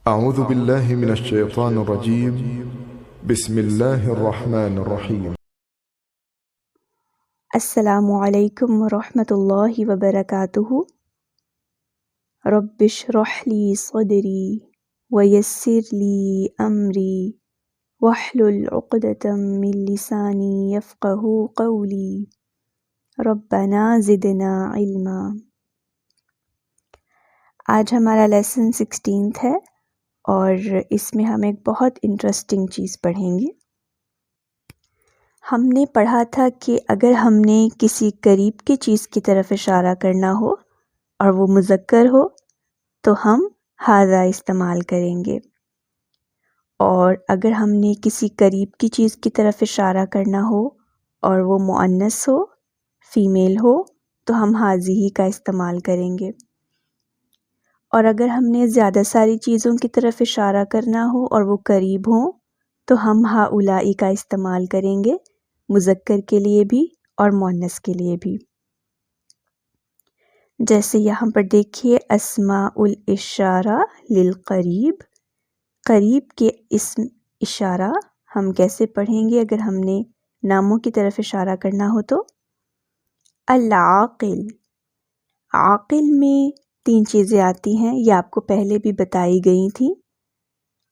أعوذ بالله من الشيطان الرجيم. بسم الله الرحمن الرحيم. السلام علیکم ورحمۃ اللہ وبرکاتہ۔ رب اشرح لی صدری ویسر لی امری واحلل عقدۃ من لسانی یفقہوا قولی ربنا زدنا علما۔ آج ہمارا لیسن 16 ہے اور اس میں ہم ایک بہت انٹرسٹنگ چیز پڑھیں گے۔ ہم نے پڑھا تھا کہ اگر ہم نے کسی قریب کی چیز کی طرف اشارہ کرنا ہو اور وہ مذکر ہو تو ہم ھذا استعمال کریں گے، اور اگر ہم نے کسی قریب کی چیز کی طرف اشارہ کرنا ہو اور وہ مؤنث ہو، فیمیل ہو، تو ہم ھذہ کا استعمال کریں گے، اور اگر ہم نے زیادہ ساری چیزوں کی طرف اشارہ کرنا ہو اور وہ قریب ہوں تو ہم ہؤلاء کا استعمال کریں گے، مذکر کے لیے بھی اور مؤنث کے لیے بھی۔ جیسے یہاں پر دیکھیے، اسماء الاشارہ للقریب، قریب کے اسم اشارہ ہم کیسے پڑھیں گے اگر ہم نے ناموں کی طرف اشارہ کرنا ہو تو؟ العاقل، عاقل میں 3 چیزیں آتی ہیں، یہ آپ کو پہلے بھی بتائی گئی تھیں۔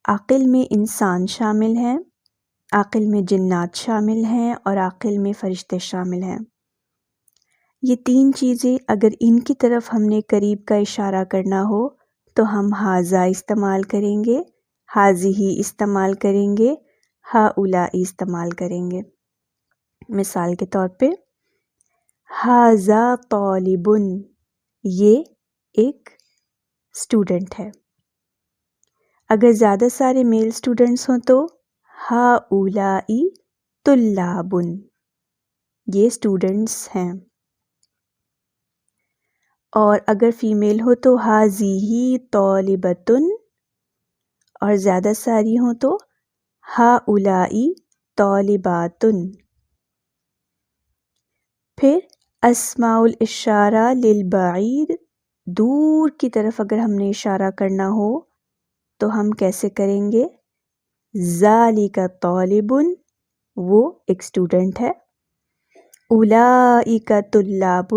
عاقل میں انسان شامل ہیں، عاقل میں جنات شامل ہیں اور عاقل میں فرشتے شامل ہیں۔ یہ 3 چیزیں اگر ان کی طرف ہم نے قریب کا اشارہ کرنا ہو تو ہم ھذا استعمال کریں گے، ھذہ استعمال کریں گے، ہؤلاء استعمال کریں گے۔ مثال کے طور پہ، ھذا طالب، یہ ایک اسٹوڈنٹ ہے۔ اگر زیادہ سارے میل اسٹوڈنٹس ہوں تو ہؤلاء طلاب، یہ اسٹوڈنٹس ہیں، اور اگر فیمیل ہو تو ھذہ طالبۃ، اور زیادہ ساری ہوں تو ہؤلاء طالبات۔ پھر اسماء الاشارہ للبعید، دور کی طرف اگر ہم نے اشارہ کرنا ہو تو ہم کیسے کریں گے؟ ذالک طالب، وہ ایک اسٹوڈنٹ ہے، اولئک طلاب،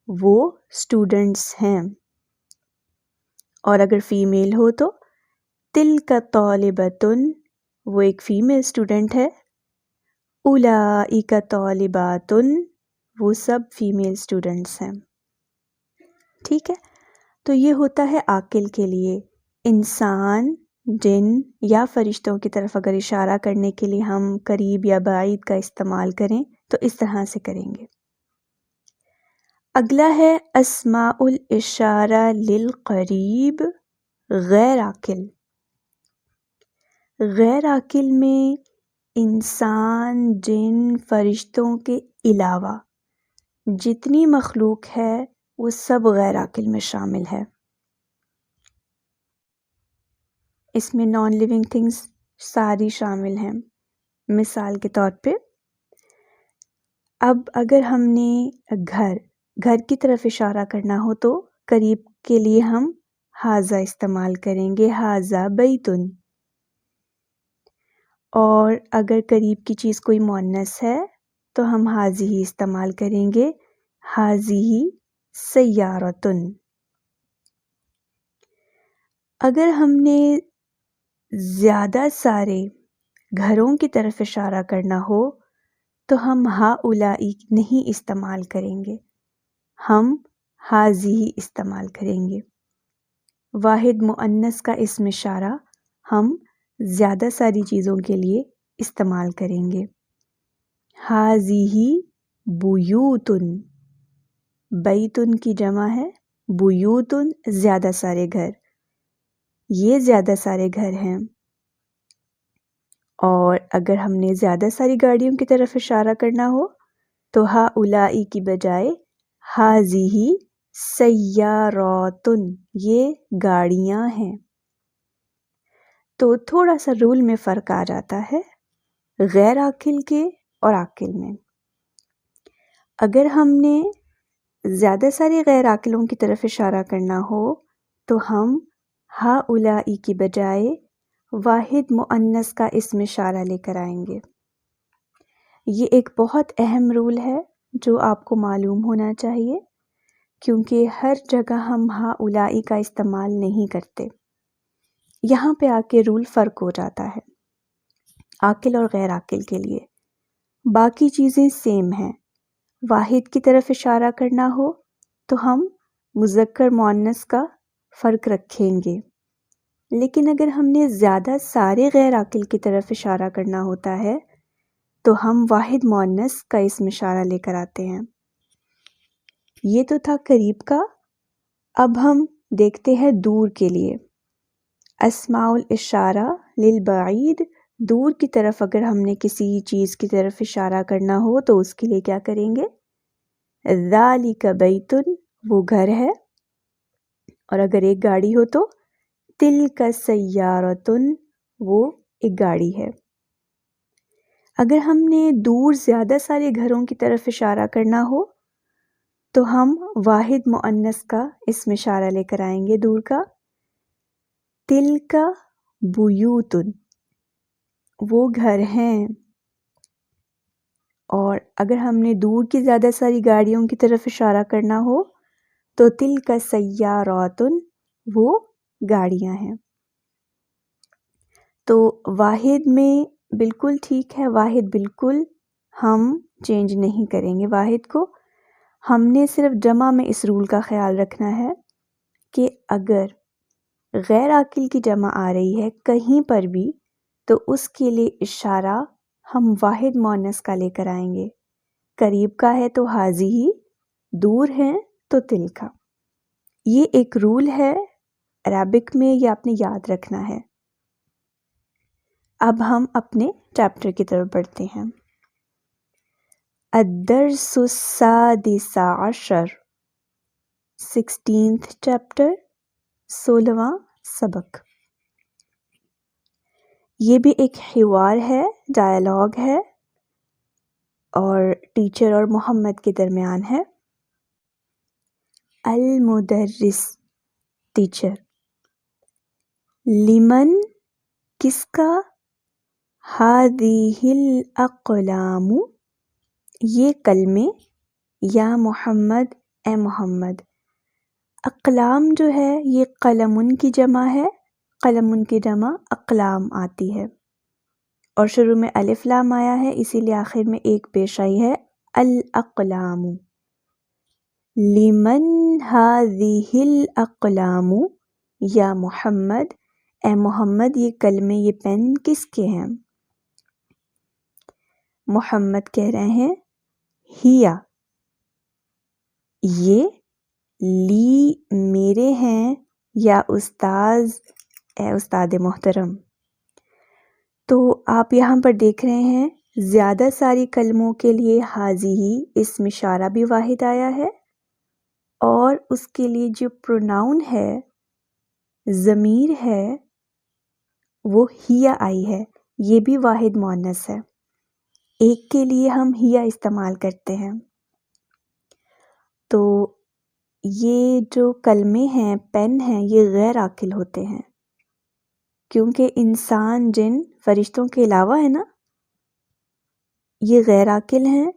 وہ اسٹوڈنٹس ہیں، اور اگر فیمیل ہو تو تلک طالبۃ، وہ ایک فیمیل اسٹوڈنٹ ہے، اولئک طالبات، وہ سب فیمیل اسٹوڈنٹس ہیں۔ ٹھیک ہے، تو یہ ہوتا ہے عاقل کے لیے۔ انسان، جن یا فرشتوں کی طرف اگر اشارہ کرنے کے لیے ہم قریب یا بعید کا استعمال کریں تو اس طرح سے کریں گے۔ اگلا ہے اسماء الاشارہ للقریب غیر عاقل۔ غیر عاقل میں انسان، جن، فرشتوں کے علاوہ جتنی مخلوق ہے وہ سب غیر عاقل میں شامل ہے۔ اس میں نان لیونگ تھنگس ساری شامل ہیں۔ مثال کے طور پہ، اب اگر ہم نے گھر کی طرف اشارہ کرنا ہو تو قریب کے لیے ہم ھذا استعمال کریں گے، ھذا بیت، اور اگر قریب کی چیز کوئی مؤنث ہے تو ہم ھذہ استعمال کریں گے، ھذہ سیارۃ۔ اگر ہم نے زیادہ سارے گھروں کی طرف اشارہ کرنا ہو تو ہم ہؤلاء نہیں استعمال کریں گے، ہم ھذہ استعمال کریں گے۔ واحد مؤنث کا اسم اشارہ ہم زیادہ ساری چیزوں کے لیے استعمال کریں گے۔ ھذہ بیوت، بیت کی جمع ہے، بیوت زیادہ سارے گھر، یہ زیادہ سارے گھر ہیں۔ اور اگر ہم نے زیادہ ساری گاڑیوں کی طرف اشارہ کرنا ہو تو ہؤلاء کی بجائے ھذہ سیارات، یہ گاڑیاں ہیں۔ تو تھوڑا سا رول میں فرق آ جاتا ہے غیر عاقل کے اور عاقل میں۔ اگر ہم نے زیادہ سارے غیر عاقلوں کی طرف اشارہ کرنا ہو تو ہم ہا اولائی کی بجائے واحد مؤنث کا اسم اشارہ لے کر آئیں گے۔ یہ ایک بہت اہم رول ہے جو آپ کو معلوم ہونا چاہیے، کیونکہ ہر جگہ ہم ہا اولائی کا استعمال نہیں کرتے۔ یہاں پہ آ کے رول فرق ہو جاتا ہے عاقل اور غیر عاقل کے لیے۔ باقی چیزیں سیم ہیں۔ واحد کی طرف اشارہ کرنا ہو تو ہم مذکر مؤنث کا فرق رکھیں گے، لیکن اگر ہم نے زیادہ سارے غیر عاقل کی طرف اشارہ کرنا ہوتا ہے تو ہم واحد مؤنث کا اسم اشارہ لے کر آتے ہیں۔ یہ تو تھا قریب کا۔ اب ہم دیکھتے ہیں دور کے لیے۔ اسماء الاشارہ للبعید، دور کی طرف اگر ہم نے کسی چیز کی طرف اشارہ کرنا ہو تو اس کے لیے کیا کریں گے؟ ذالک بیت، وہ گھر ہے، اور اگر ایک گاڑی ہو تو تلک سیارۃ، وہ ایک گاڑی ہے۔ اگر ہم نے دور زیادہ سارے گھروں کی طرف اشارہ کرنا ہو تو ہم واحد مؤنث کا اسم اشارہ لے کر آئیں گے دور کا، تلک بیوت، وہ گھر ہیں۔ اور اگر ہم نے دور کی زیادہ ساری گاڑیوں کی طرف اشارہ کرنا ہو تو تلک سیارات، وہ گاڑیاں ہیں۔ تو واحد میں بالکل ٹھیک ہے، واحد بالکل ہم چینج نہیں کریں گے واحد کو۔ ہم نے صرف جمع میں اس رول کا خیال رکھنا ہے کہ اگر غیر عاقل کی جمع آ رہی ہے کہیں پر بھی تو اس کے لیے اشارہ ہم واحد مؤنث کا لے کر آئیں گے۔ قریب کا ہے تو ہاذی، دور ہیں تو تلک۔ یہ ایک رول ہے عربک میں، یہ آپ نے یاد رکھنا ہے۔ اب ہم اپنے چیپٹر کی طرف بڑھتے ہیں۔ الدرس السادس عشر، 16th چیپٹر، 16واں سبق۔ یہ بھی ایک حوار ہے، ڈائلاگ ہے، اور ٹیچر اور محمد کے درمیان ہے۔ المدرس، ٹیچر، لمن، کس کا، ہذہ الاقلام، یہ قلمیں، یا محمد، اے محمد۔ اقلام جو ہے یہ قلمن کی جمع ہے، قلمن کی جمع اقلام آتی ہے، اور شروع میں الف لام آیا ہے اسی لیے آخر میں ایک پیش آئی ہے، الاقلام۔ لمن ہذہ الاقلام، یا محمد، اے محمد، یہ قلمیں، یہ پین کس کے ہیں؟ محمد کہہ رہے ہیں ہیا، یہ، لی، میرے ہیں، یا استاذ، اے استاد محترم۔ تو آپ یہاں پر دیکھ رہے ہیں زیادہ ساری کلموں کے لیے ہاذہ اسم اشارہ بھی واحد آیا ہے، اور اس کے لیے جو پروناؤن ہے، ضمیر ہے، وہ ہیا آئی ہے، یہ بھی واحد مؤنث ہے۔ ایک کے لیے ہم ہیا استعمال کرتے ہیں۔ تو یہ جو کلمے ہیں، پین ہیں، یہ غیر عاقل ہوتے ہیں، کیونکہ انسان، جن، فرشتوں کے علاوہ ہے نا، یہ غیر عاقل ہیں۔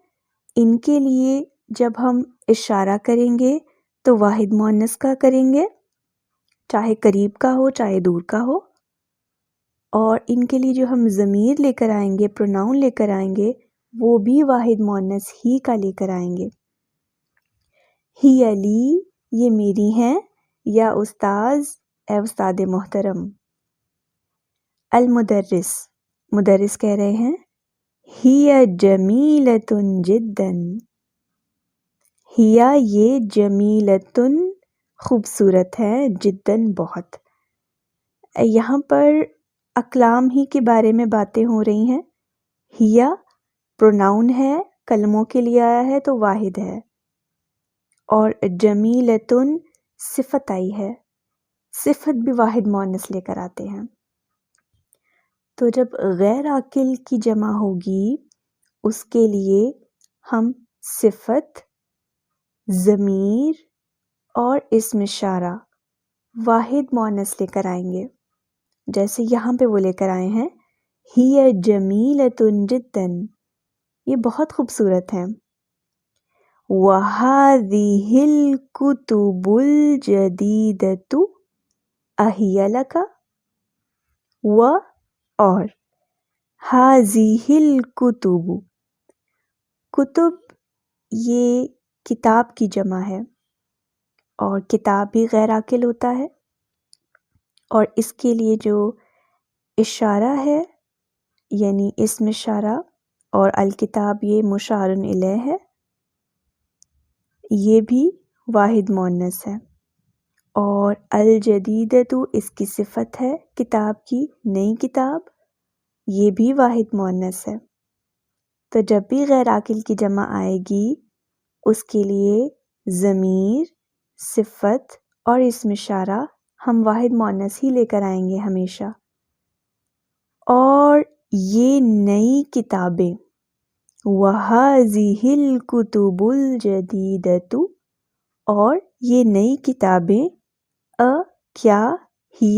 ان کے لیے جب ہم اشارہ کریں گے تو واحد مؤنث کا کریں گے، چاہے قریب کا ہو چاہے دور کا ہو، اور ان کے لیے جو ہم ضمیر لے کر آئیں گے، پروناؤن لے کر آئیں گے، وہ بھی واحد مؤنث ہی کا لے کر آئیں گے۔ ہی علی، یہ میری ہیں، یا استاذ، اے استاد محترم۔ المدرس، مدرس کہہ رہے ہیں ہی جمیلۃ جدا، ہیا، یہ، جمیلۃ، خوبصورت ہے، جداً، بہت۔ یہاں پر اقلام ہی کے بارے میں باتیں ہو رہی ہیں۔ ہیا پروناؤن ہے، کلموں کے لیے آیا ہے تو واحد ہے، اور جمیلۃ صفت آئی ہے، صفت بھی واحد مؤنث لے کر آتے ہیں۔ تو جب غیر عاقل کی جمع ہوگی اس کے لیے ہم صفت، ضمیر اور اسم اشارہ واحد مؤنث لے کر آئیں گے، جیسے یہاں پہ وہ لے کر آئے ہیں ہی جمیلۃ جدا، یہ بہت خوبصورت ہیں۔ وَهَذِهِ الْكُتُبُ الْجَدِيدَةُ أَهِيَ لَكَ، اور هَذِهِ الْكُتُبُ، کتب یہ کتاب کی جمع ہے، اور کتاب بھی غیر عاقل ہوتا ہے، اور اس کے لیے جو اشارہ ہے یعنی اسم اشارہ، اور الکتاب یہ مشار الیہ ہے، یہ بھی واحد مؤنث ہے، اور الجدیدۃ اس کی صفت ہے کتاب کی، نئی کتاب، یہ بھی واحد مؤنث ہے۔ تو جب بھی غیر عاقل کی جمع آئے گی اس کے لیے ضمیر، صفت اور اسم اشارہ ہم واحد مؤنث ہی لے کر آئیں گے ہمیشہ۔ اور یہ نئی کتابیں، وَهَذِهِ الْكُتُبُ الْجَدِيدَةُ، اور یہ نئی کتابیں، کیا، ہی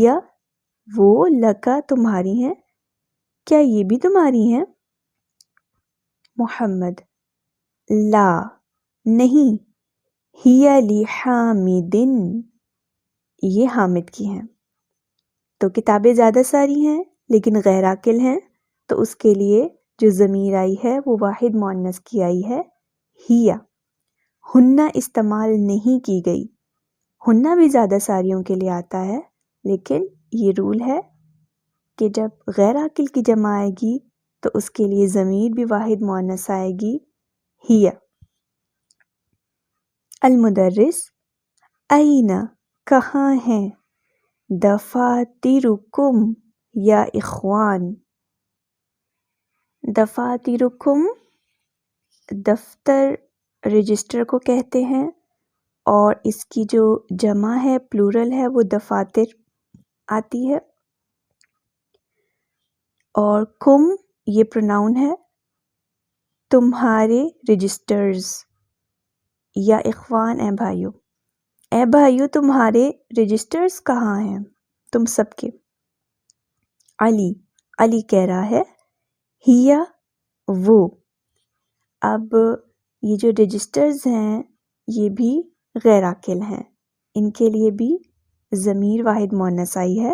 وہ، لکا تمہاری ہیں، کیا یہ بھی تمہاری ہیں؟ محمد لا نہیں، ہی لحامد یہ حامد کی ہیں۔ تو کتابیں زیادہ ساری ہیں لیکن غیر عاقل ہیں، تو اس کے لیے جو ضمیر آئی ہے وہ واحد مؤنث کی آئی ہے ہی۔ ہنہ استعمال نہیں کی گئی، ہنہ بھی زیادہ ساریوں کے لیے آتا ہے، لیکن یہ رول ہے کہ جب غیر عاقل کی جمع آئے گی تو اس کے لیے ضمیر بھی واحد مؤنث آئے گی ہی۔ المدرس این کہاں ہیں، دفاترکم یا اخوان، دفاترکم دفتر، رجسٹر کو کہتے ہیں، اور اس کی جو جمع ہے پلورل ہے وہ دفاتر آتی ہے، اور کم یہ پروناؤن ہے، تمہارے رجسٹرز، یا اخوان اے بھائیو تمہارے رجسٹرز کہاں ہیں، تم سب کے۔ علی کہہ رہا ہے ہی وہ، اب یہ جو رجسٹرز ہیں یہ بھی غیر عاقل ہیں، ان کے لیے بھی ضمیر واحد مؤنث آئی ہے،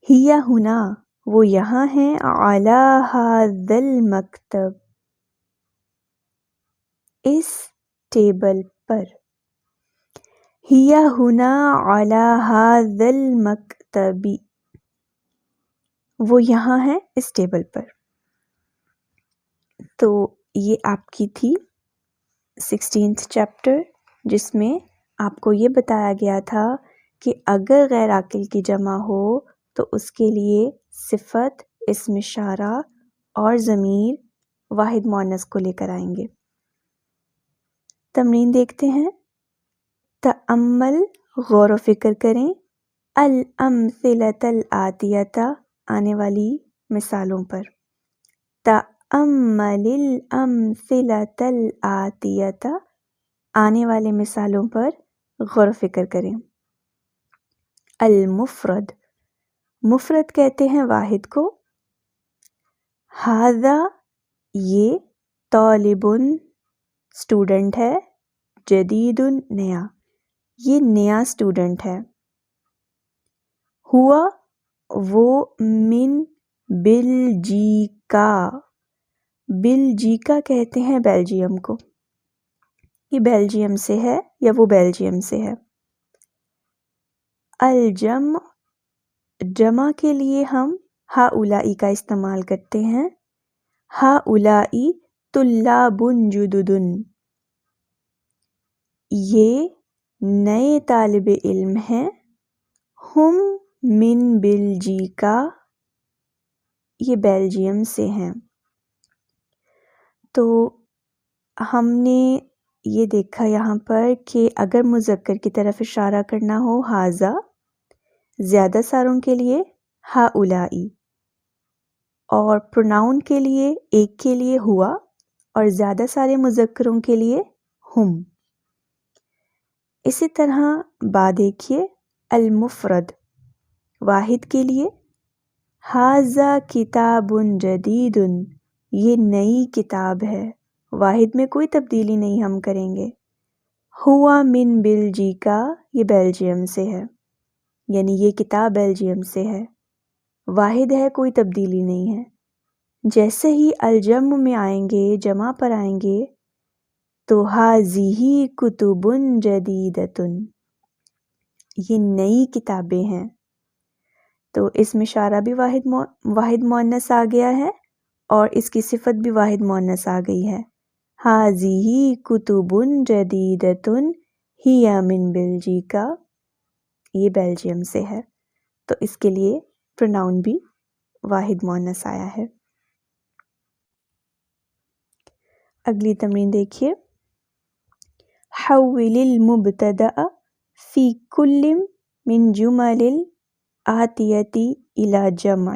ہی ہنا وہ یہاں ہیں، علی ھذا المکتب اس ٹیبل پر، ہی ہنا علی ھذا المکتب وہ یہاں ہیں اس ٹیبل پر۔ تو یہ آپ کی تھی 16th چیپٹر، جس میں آپ کو یہ بتایا گیا تھا کہ اگر غیر عاقل کی جمع ہو تو اس کے لیے صفت، اسم اشارہ اور ضمیر واحد مؤنث کو لے کر آئیں گے۔ تمرین دیکھتے ہیں، تأمل غور و فکر کریں، الامثلۃ الآتیۃ آنے والی مثالوں پر، تأمل الامثلۃ الآتیۃ آنے والے مثالوں پر غور و فکر کریں۔ المفرد، مفرد کہتے ہیں واحد کو، ھذا یہ، طالب اسٹوڈنٹ ہے، جدید نیا، یہ نیا اسٹوڈنٹ ہے، ہوا وہ، من بلجیکا، بلجیکا کہتے ہیں بیلجیم کو، یہ بیلجیم سے ہے یا وہ بیلجیم سے ہے۔ الجمع، جمع کے لیے ہم ہؤلاء کا استعمال کرتے ہیں، ہؤلاء طلاب جدد، یہ نئے طالب علم ہیں، ہم من بلجیکا یہ بیلجیم سے ہیں۔ تو ہم نے یہ دیکھا یہاں پر کہ اگر مذکر کی طرف اشارہ کرنا ہو ھذا، زیادہ ساروں کے لیے ہؤلاء، اور پروناؤن کے لیے ایک کے لیے ہوا، اور زیادہ سارے مذکروں کے لیے ہم۔ اسی طرح با دیکھیے، المفرد واحد کے لیے، ھذا کتاب جدید، یہ نئی کتاب ہے، واحد میں کوئی تبدیلی نہیں ہم کریں گے۔ ہوا من بلجیکا، یہ بیلجیم سے ہے، یعنی یہ کتاب بیلجیم سے ہے، واحد ہے، کوئی تبدیلی نہیں ہے۔ جیسے ہی الجمع میں آئیں گے، جمع پر آئیں گے تو ھذہ کتب جدیدۃ، یہ نئی کتابیں ہیں، تو اس میں اشارہ بھی واحد مؤنث آ گیا ہے اور اس کی صفت بھی واحد مؤنث آ گئی ہے۔ ھذہ کتب جدیدۃ ہی من بلجیکا، یہ بیلجیم سے ہے، تو اس کے لیے پروناؤن بھی واحد مؤنث آیا ہے۔ اگلی تمرین دیکھیے، حول المبتدأ فی کل من جمل الآتیۃ الی جمع،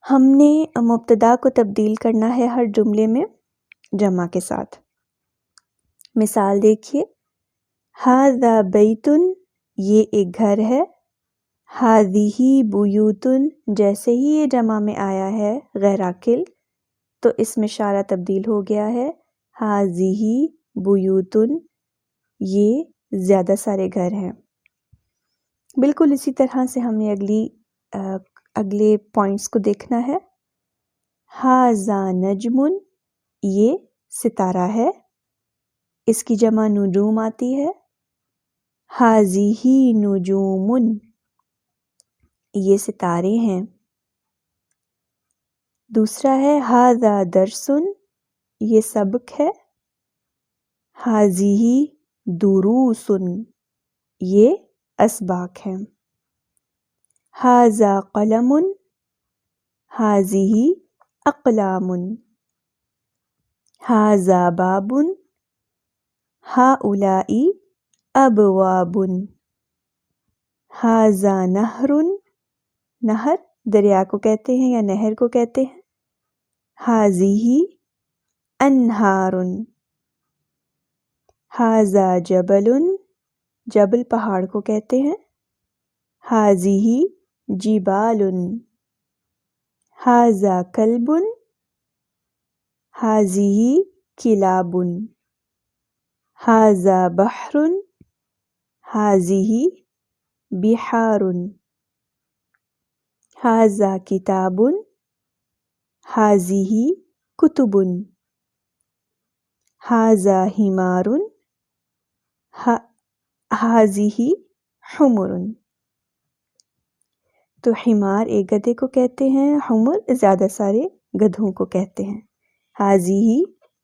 ہم نے مبتدا کو تبدیل کرنا ہے ہر جملے میں جمع کے ساتھ۔ مثال دیکھیے، ھذا بیت، یہ ایک گھر ہے، ھذہ بیوت، جیسے ہی یہ جمع میں آیا ہے غیر عاقل تو اس میں اشارہ تبدیل ہو گیا ہے، ھذہ بیوت، یہ زیادہ سارے گھر ہیں۔ بالکل اسی طرح سے ہم نے اگلے پوائنٹس کو دیکھنا ہے۔ ھذا نجم، یہ ستارہ ہے، اس کی جمع نجوم آتی ہے۔ ھذہ نجوم، یہ ستارے ہیں۔ دوسرا ہے ھذا درس، یہ سبق ہے۔ ھذہ دروس، یہ اسباق ہیں۔ ھذا قلم، ھذہ اقلام۔ ھذا باب، ھؤلاء ابواب۔ ھذا نہر، نہر دریا کو کہتے ہیں یا نہر کو کہتے ہیں۔ ھذہ انہار۔ ھذا جبل، جبل پہاڑ کو کہتے ہیں۔ ھذہ جبال۔ ھذا کلب، ھذہ کلاب۔ ھذا بحر، ھذہ بحار۔ ھذا کتاب، ھذہ کتب۔ ھذا حمار، ھذہ حمر۔ تو حمار ایک گدھے کو کہتے ہیں، حمر زیادہ سارے گدھوں کو کہتے ہیں۔ ھذہ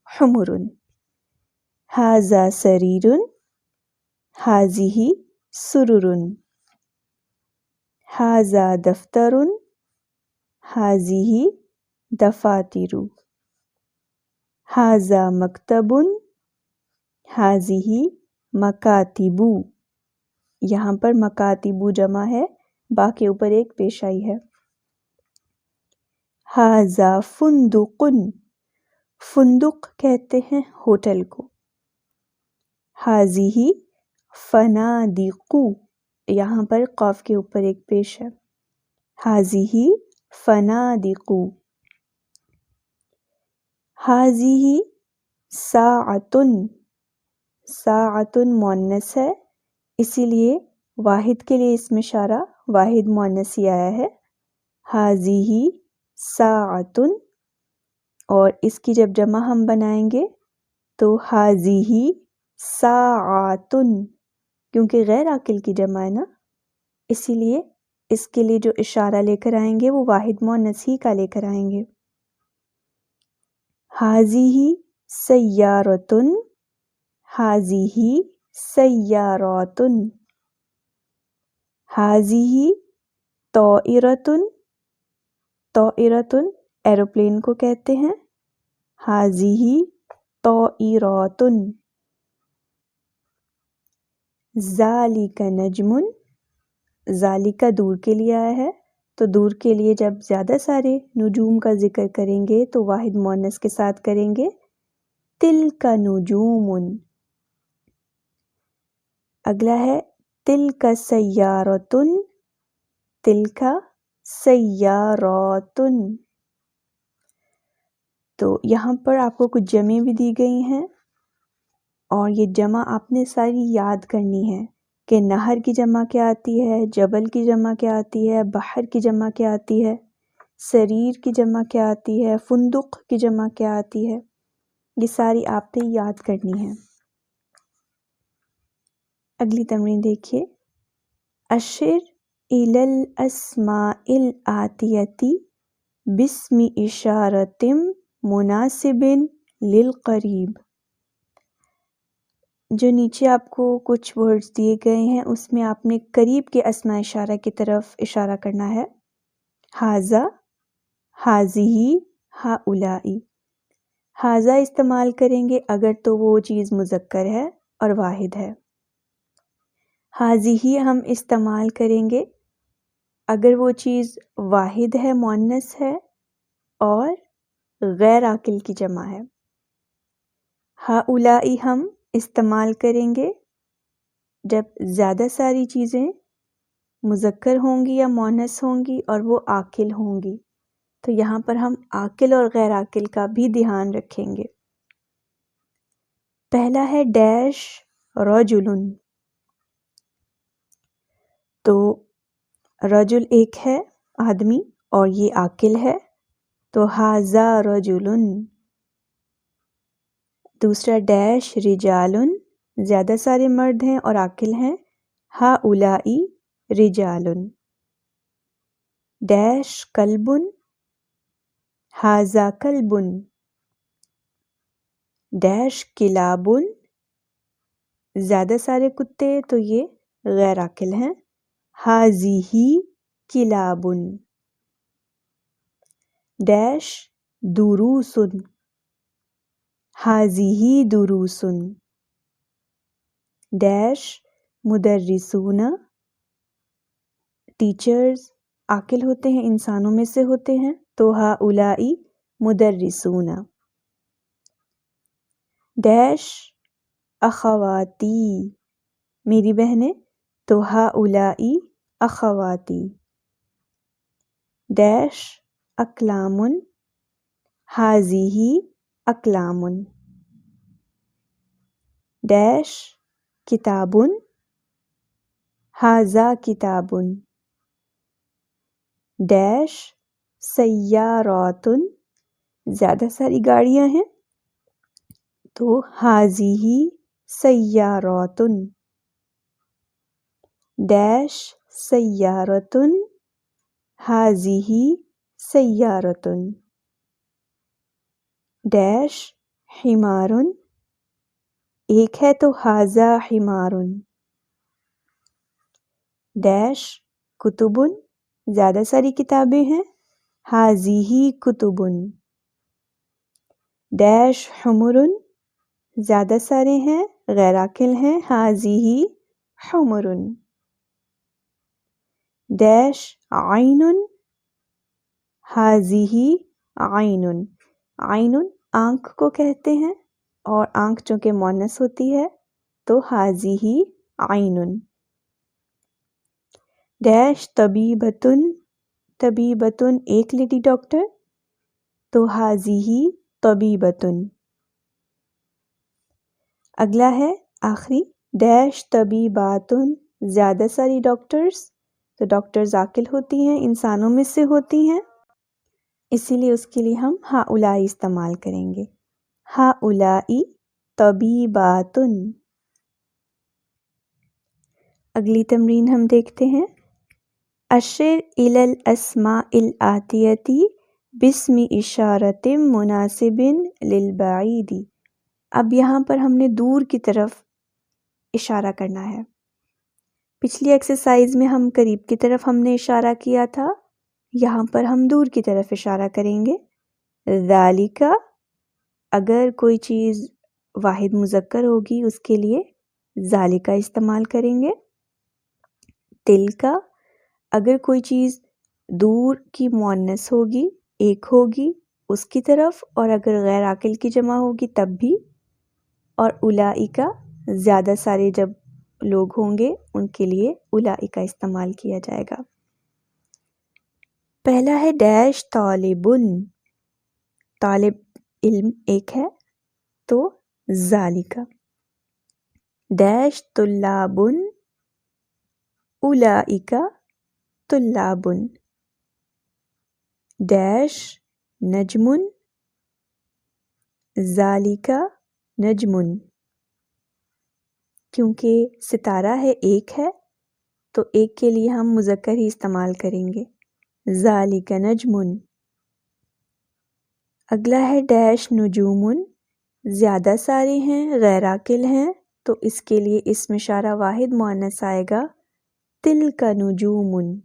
حمر۔ ھذا سریر، ھذہ سرر۔ ھذا دفتر، ھذہ دفاتر۔ ھذا مکتب، ھذہ مکاتب۔ یہاں پر مکاتب جمع ہے، با کے اوپر ایک پیش آئی ہے۔ ھذا فندق، فندق کہتے ہیں ہوٹل کو۔ ھذہ فنادق، یہاں پر قاف کے اوپر ایک پیش ہے۔ ھذہ فنادق۔ ھذہ ساعۃ، ساعۃ مؤنث ہے، اسی لیے واحد کے لیے اس میں اشارہ واحد مؤنث ہی آیا ہے۔ ھذہ ساعۃ، اور اس کی جب جمع ہم بنائیں گے تو ھذہ ساعات، کیونکہ غیر عاقل کی جمع ہے نا، اسی لیے اس کے لیے جو اشارہ لے کر آئیں گے وہ واحد مؤنث ہی کا لے کر آئیں گے۔ ھذہ سیارۃ، ھذہ سیارات۔ ھذہ طائرۃ، طائرۃ ایروپلین کو کہتے ہیں۔ ھذہ طائرات۔ ذالک نجم، ذالک دور کے لیے آیا ہے، تو دور کے لیے جب زیادہ سارے نجوم کا ذکر کریں گے تو واحد مؤنث کے ساتھ کریں گے، تلک نجوم۔ اگلا ہے تلک سیارتن، تلک سیاراتن۔ تو یہاں پر آپ کو کچھ جمع بھی دی گئی ہیں، اور یہ جمع آپ نے ساری یاد کرنی ہے کہ نہر کی جمع کیا آتی ہے، جبل کی جمع کیا آتی ہے، بحر کی جمع کیا آتی ہے، سریر کی جمع کیا آتی ہے، فندق کی جمع کیا آتی ہے، یہ ساری آپ نے یاد کرنی ہے۔ اگلی تمرین دیکھیے، اشر الی الاسماء الآتیۃ باسم اشارۃ مناسب للقریب۔ جو نیچے آپ کو کچھ ورڈز دیے گئے ہیں اس میں آپ نے قریب کے اسماء اشارہ کی طرف اشارہ کرنا ہے۔ ھذا، ھذہ، ھؤلاء۔ ھذا استعمال کریں گے اگر تو وہ چیز مذکر ہے اور واحد ہے۔ ھذہ ہم استعمال کریں گے اگر وہ چیز واحد ہے، مؤنث ہے اور غیر عاقل کی جمع ہے۔ ھؤلاء ہم استعمال کریں گے جب زیادہ ساری چیزیں مذکر ہوں گی یا مؤنث ہوں گی اور وہ عاقل ہوں گی، تو یہاں پر ہم عاقل اور غیر عاقل کا بھی دھیان رکھیں گے۔ پہلا ہے ڈیش رجل، تو رجل ایک ہے آدمی اور یہ عاقل ہے، تو ھذا رجل۔ دوسرا ڈیش رجال، زیادہ سارے مرد ہیں اور عاقل ہیں، ھؤلاء رجال۔ ڈیش کلب، ھذا کلب۔ ڈیش کلاب، زیادہ سارے کتے تو یہ غیر عاقل ہیں، ھذہ کلاب۔ ڈیش دروس، ھذہ دروس۔ ڈیش مدرسون، ٹیچرز عاقل ہوتے ہیں، انسانوں میں سے ہوتے ہیں، تو ھؤلاء مدرسون۔ ڈیش اخواتی، میری بہنیں، تو ھؤلاء اخواتی۔ ڈیش اقلام، ھذہ اقلام۔ ڈیش کتاب، ھذا کتاب۔ ڈیش سیارات، زیادہ ساری گاڑیاں ہیں تو ھذہ سیارات۔ ڈیش سیارۃ، ھذہ سیارۃ۔ ڈیش حمار، ایک ہے تو ھذا حمار۔ ڈیش کتب، زیادہ ساری کتابیں ہیں، ھذہ کتب۔ ڈیش حمر، زیادہ سارے ہیں، غیر عاقل ہیں، ھذہ حمر۔ ڈیش عین، ھذہ عین۔ عین آنکھ کو کہتے ہیں اور آنکھ چونکہ مؤنث ہوتی ہے تو ھذہ عین۔ ڈیش طبیبۃ، طبیبۃ ایک لیڈی ڈاکٹر، تو ھذہ طبیبۃ۔ اگلا ہے آخری، ڈیش طبیبات، زیادہ ساری ڈاکٹرز، تو ڈاکٹرز عاقل ہوتی ہیں، انسانوں میں سے ہوتی ہیں، اسی لیے اس کے لیے ہم ھؤلاء استعمال کریں گے، ھؤلاء طبیبات۔ اگلی تمرین ہم دیکھتے ہیں، اشر الی الاسماء الآتیۃ باسم اشارۃ مناسب للبعید۔ اب یہاں پر ہم نے دور کی طرف اشارہ کرنا ہے۔ پچھلی ایکسرسائز میں ہم قریب کی طرف ہم نے اشارہ کیا تھا، یہاں پر ہم دور کی طرف اشارہ کریں گے۔ ذالک، اگر کوئی چیز واحد مذکر ہوگی اس کے لیے ذالک استعمال کریں گے۔ تلک، اگر کوئی چیز دور کی مؤنث ہوگی، ایک ہوگی، اس کی طرف، اور اگر غیر عاقل کی جمع ہوگی تب بھی، اور اولئک، زیادہ سارے جب لوگ ہوں گے ان کے لیے اولئک استعمال کیا جائے گا۔ پہلا ہے ڈیش طالبن، طالب علم ایک ہے تو ذالک۔ ڈیش طلابن، اولئک طلابن۔ ڈیش نجمن، ذالک نجمن۔ کیونکہ ستارہ ہے ایک ہے تو ایک کے لیے ہم مذکر ہی استعمال کریں گے، ذالک نجمن۔ اگلا ہے ڈیش نجومن، زیادہ سارے ہیں غیر عاقل ہیں تو اس کے لیے اسم اشارہ واحد مؤنث آئے گا، تلک نجومن۔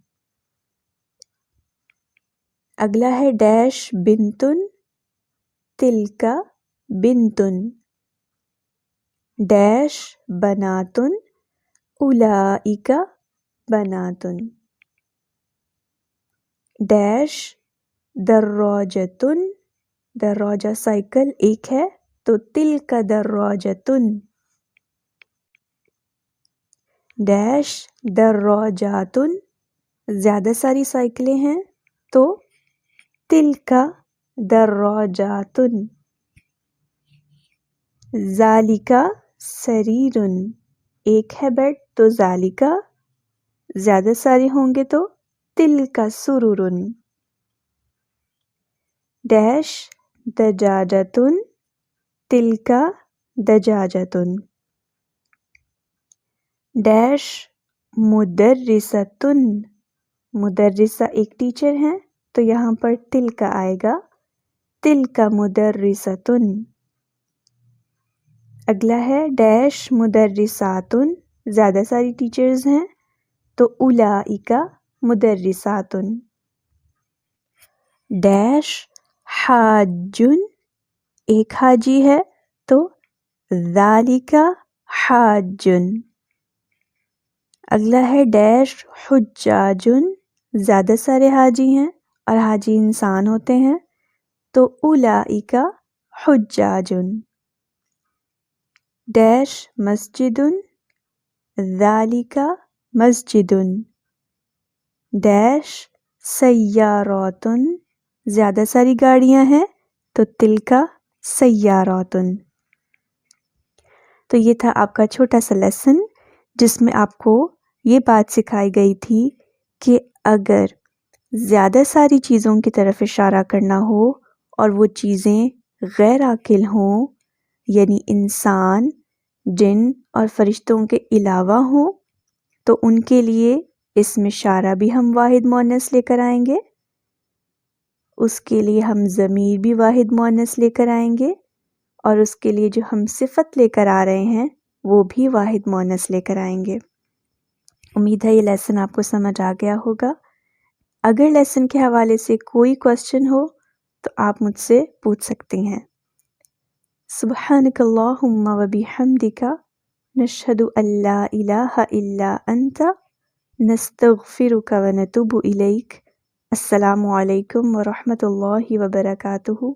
اگلا ہے ڈیش بنتن، تلک بنتن۔ ڈیش بناتن، اولئک بناتن۔ ڈیش دراجتن، دراجہ سائیکل ایک ہے تو تلک دراجتن۔ ڈیش دراجاتن، زیادہ ساری سائیکلیں ہیں تو تلک دراجاتن۔ ذالک سریرن، ایک ہے بیڈ تو ذالک، زیادہ سارے ہوں گے تو تلک سررن۔ ڈیش دجاجتن، تلک دجاجتن۔ ڈیش مدرستن، مدرسہ ایک ٹیچر ہیں تو یہاں پر تلک آئے گا، تلک مدرستن۔ اگلا ہے ڈیش مدرساتن، زیادہ ساری ٹیچرز ہیں تو اولئک مدرساتن۔ ڈیش حاجن، ایک حاجی ہے تو ذالک حاجن۔ اگلا ہے ڈیش حجاجن، زیادہ سارے حاجی ہیں اور حاجی انسان ہوتے ہیں تو اولئک حجاجن۔ ڈیش مسجدن، ذالک مسجدن۔ ڈیش سیاراتن، زیادہ ساری گاڑیاں ہیں تو تلک سیاراتن۔ تو یہ تھا آپ کا چھوٹا سا لیسن جس میں آپ کو یہ بات سکھائی گئی تھی کہ اگر زیادہ ساری چیزوں کی طرف اشارہ کرنا ہو اور وہ چیزیں غیر عاقل ہوں، یعنی انسان، جن اور فرشتوں کے علاوہ ہوں، تو ان کے لیے اسم اشارہ بھی ہم واحد مؤنث لے کر آئیں گے، اس کے لیے ہم ضمیر بھی واحد مؤنث لے کر آئیں گے، اور اس کے لیے جو ہم صفت لے کر آ رہے ہیں وہ بھی واحد مؤنث لے کر آئیں گے۔ امید ہے یہ لیسن آپ کو سمجھ آ گیا ہوگا۔ اگر لیسن کے حوالے سے کوئی کوسچن ہو تو آپ مجھ سے پوچھ سکتے ہیں۔ سبحانک اللہم و بحمدک، نشہد ان لا الہ الا انت، نستغفرک و نتوب الیک۔ السلام علیکم ورحمۃ اللہ وبرکاتہ۔